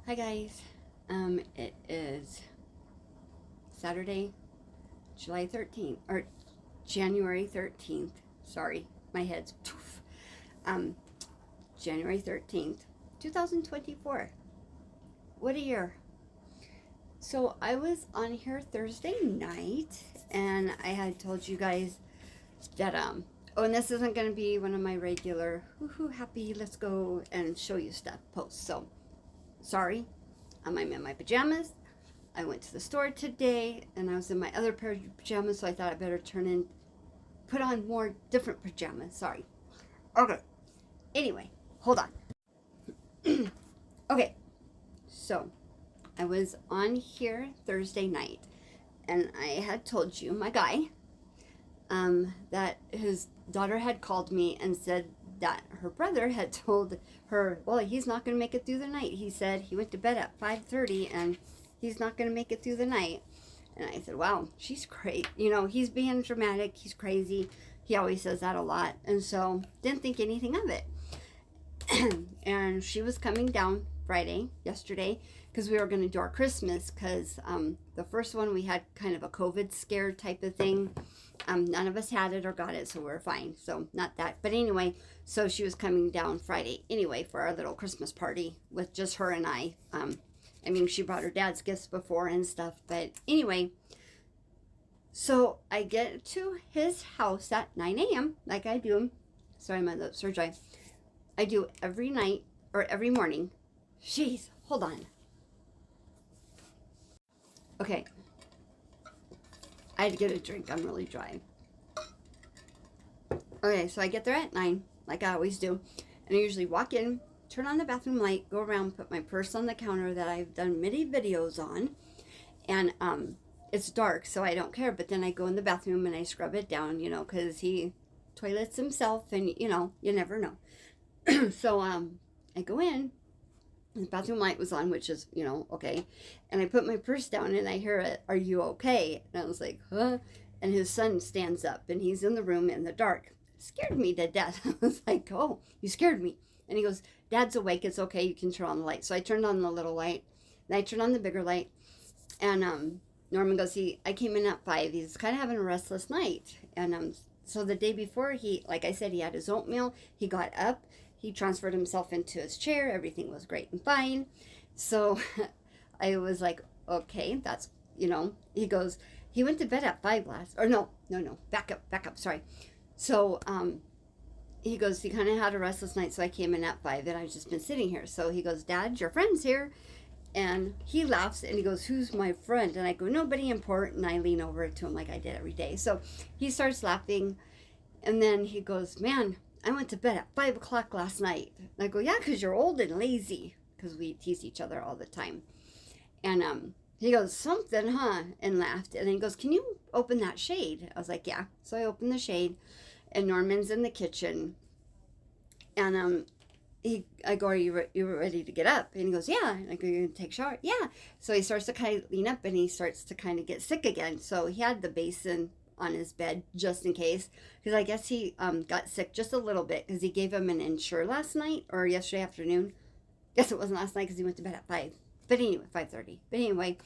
Hi guys. It is Saturday, July 13th or January 13th. Sorry, my head's poof. Um, January 13th, 2024. What a year. So I was on here Thursday night and I had told you guys that oh, and this isn't going to be one of my regular woohoo happy let's go and show you stuff posts. So sorry. I'm in my pajamas. I went to the store today and I was in my other pair of pajamas, so I thought I better put on more different pajamas. Sorry. Okay. Anyway, hold on. Okay. So, I was on here Thursday night and I had told you, my guy, that his daughter had called me and said that her brother had told her, well, he's not going to make it through the night. He said he went to bed at 5:30 and he's not going to make it through the night. And I said, wow, she's crazy. You know, he's being dramatic. He's crazy. He always says that a lot. And so didn't think anything of it. And she was coming down yesterday, because we were going to do our Christmas, because the first one we had kind of a COVID scare type of thing. None of us had it or got it, so we're fine. So not that. But anyway, so she was coming down Friday anyway for our little Christmas party with just her and I. I mean, she brought her dad's gifts before and stuff. But anyway, so I get to his house at 9 a.m. like I do. Sorry, my lips are dry. I do every night or every morning. Jeez, hold on. Okay. I had to get a drink. I'm really dry. Okay, so I get there at 9, like I always do. And I usually walk in, turn on the bathroom light, go around, put my purse on the counter that I've done many videos on. And it's dark, so I don't care. But then I go in the bathroom and I scrub it down, you know, because he toilets himself and, you know, you never know. So I go in. The bathroom light was on, which is, you know, okay. And I put my purse down and I hear it, are you okay? And I was like, huh? And his son stands up and he's in the room in the dark. It scared me to death. I was like, oh, you scared me. And he goes, Dad's awake. It's okay. You can turn on the light. So I turned on the little light. And I turned on the bigger light. And Norman goes, I came in at 5. He's kind of having a restless night. And so the day before, like I said, he had his oatmeal. He got up. He transferred himself into his chair. Everything was great and fine. So I was like, okay, that's, you know, he goes, he went to bed at 5 last, or no, back up, sorry. So he goes, he kind of had a restless night, so I came in at 5 and I've just been sitting here. So he goes, Dad, your friend's here. And he laughs and he goes, who's my friend? And I go, nobody important. And I lean over to him like I did every day. So he starts laughing and then he goes, man, I went to bed at 5 o'clock last night. And I go, yeah, because you're old and lazy. Because we tease each other all the time. And he goes, something, huh? And laughed. And then he goes, can you open that shade? I was like, yeah. So I opened the shade. And Norman's in the kitchen. And I go, are you ready to get up? And he goes, yeah. And I go, you're going to take a shower? Yeah. So he starts to kind of lean up and he starts to kind of get sick again. So he had the basin on his bed just in case, because I guess he got sick just a little bit because he gave him an Ensure last night or yesterday afternoon. Guess it wasn't last night because he went to bed at 5. But anyway, 5:30. But anyway,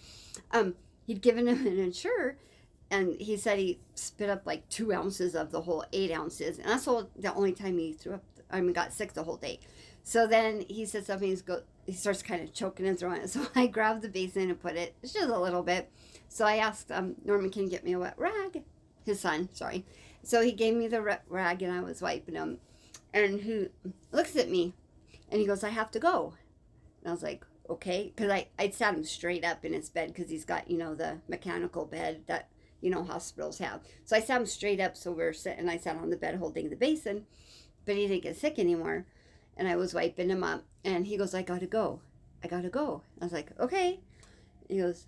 he'd given him an Ensure, and he said he spit up like 2 ounces of the whole 8 ounces, and that's the only time he got sick the whole day. So then he said something. He starts kind of choking and throwing it. So I grabbed the basin and put it just a little bit. So I asked Norman, can you get me a wet rag? His son, sorry. So he gave me the rag and I was wiping him. And he looks at me and he goes, I have to go. And I was like, okay. Because I'd sat him straight up in his bed because he's got, you know, the mechanical bed that, you know, hospitals have. So I sat him straight up. So we were sitting, I sat on the bed holding the basin. But he didn't get sick anymore. And I was wiping him up. And he goes, I gotta go. I was like, okay. He goes,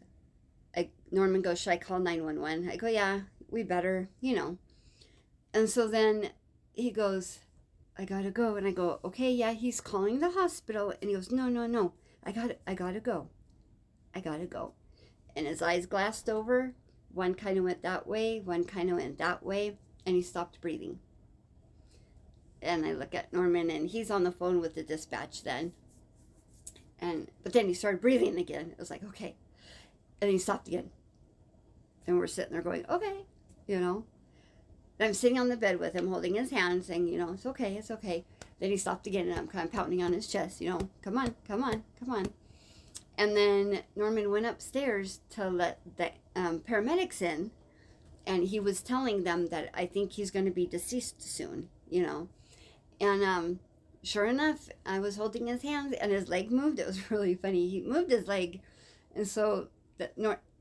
Norman goes, should I call 911? I go, yeah, we better, you know. And so then he goes, I gotta go. And I go, okay, yeah, he's calling the hospital. And he goes, no, I gotta go. And his eyes glassed over. One kind of went that way, one kind of went that way, and he stopped breathing. And I look at Norman, and he's on the phone with the dispatch then. But then he started breathing again. It was like, okay. And he stopped again. And we're sitting there going, okay, you know. And I'm sitting on the bed with him, holding his hand, saying, you know, it's okay, it's okay. Then he stopped again, and I'm kind of pounding on his chest, you know, come on, come on, come on. And then Norman went upstairs to let the paramedics in, and he was telling them that I think he's going to be deceased soon, you know. And sure enough, I was holding his hand, and his leg moved. It was really funny. He moved his leg, and so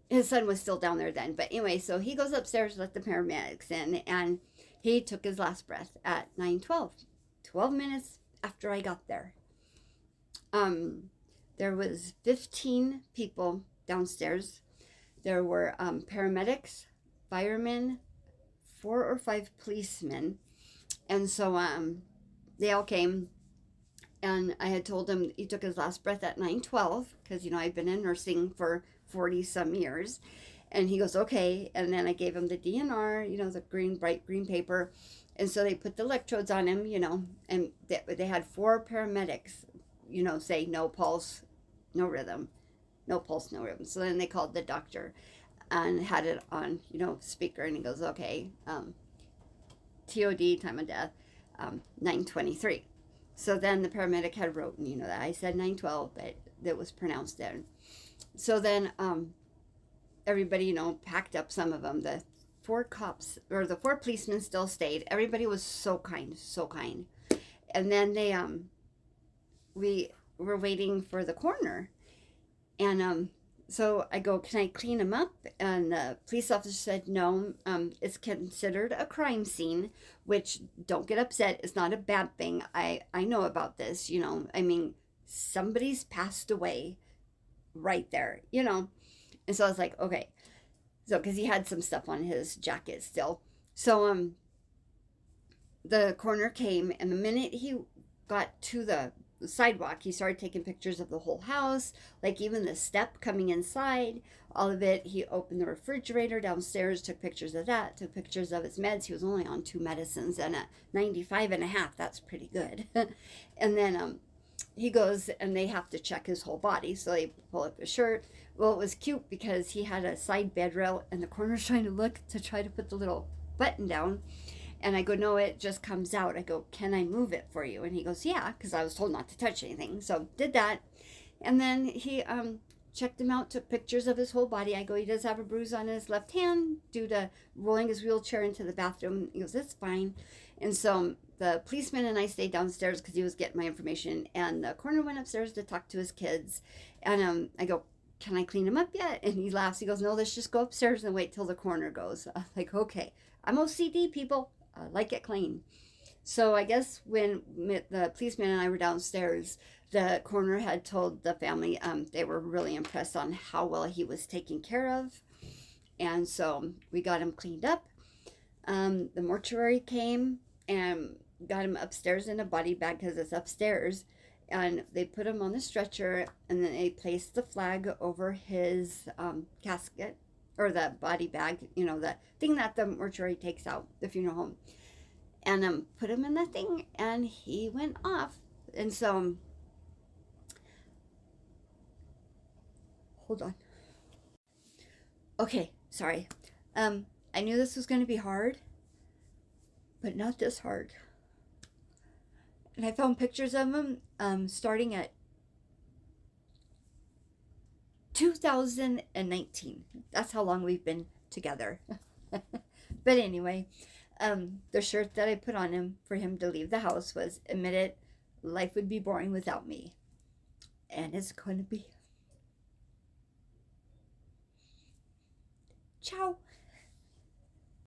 his son was still down there then. But anyway, so he goes upstairs to let the paramedics in, and he took his last breath at 9:12, 12 minutes after I got there. There was 15 people downstairs. There were paramedics, firemen, 4 or 5 policemen. And so they all came, and I had told him he took his last breath at 9:12 because, you know, I'd been in nursing for 40 some years. And he goes, okay. And then I gave him the DNR, you know, the bright green paper. And so they put the electrodes on him, you know, and they had 4 paramedics, you know, say no pulse, no rhythm, no pulse, no rhythm. So then they called the doctor and had it on, you know, speaker, and he goes, okay, TOD, time of death, 9:23. So then the paramedic had written, you know, that I said 9:12, but that was pronounced then. So then everybody, you know, packed up, some of them. The 4 cops, or the 4 policemen still stayed. Everybody was so kind, so kind. And then they, we were waiting for the coroner. And so I go, can I clean him up? And the police officer said, no, it's considered a crime scene, which, don't get upset, it's not a bad thing. I know about this, you know. I mean, somebody's passed away right there, you know. And so I was like, okay. So, because he had some stuff on his jacket still. So the coroner came, and the minute he got to the sidewalk, he started taking pictures of the whole house, like even the step coming inside, all of it. He opened the refrigerator downstairs, took pictures of that, took pictures of his meds. He was only on 2 medicines, and at 95.5, that's pretty good. And then he goes, and they have to check his whole body, so they pull up his shirt. Well, it was cute because he had a side bed rail, and the coroner's trying to look to try to put the little button down. And I go, no, it just comes out. I go, can I move it for you? And he goes, yeah, because I was told not to touch anything. So did that. And then he checked him out, took pictures of his whole body. I go, he does have a bruise on his left hand due to rolling his wheelchair into the bathroom. He goes, that's fine. And so the policeman and I stayed downstairs because he was getting my information. And the coroner went upstairs to talk to his kids. And I go, can I clean him up yet? And he laughs. He goes, no, let's just go upstairs and wait till the coroner goes. I'm like, okay, I'm OCD, people. I like it clean. So I guess when the policeman and I were downstairs, the coroner had told the family they were really impressed on how well he was taken care of. And so we got him cleaned up. The mortuary came and got him upstairs in a body bag because it's upstairs. And they put him on the stretcher, and then they placed the flag over his casket, or the body bag, you know, the thing that the mortuary takes out, the funeral home. And put him in the thing, and he went off. And so, hold on. Okay, sorry. I knew this was going to be hard, but not this hard. And I found pictures of him starting at 2019. That's how long we've been together. But anyway, the shirt that I put on him for him to leave the house was, admit it, life would be boring without me. And it's going to be. Ciao.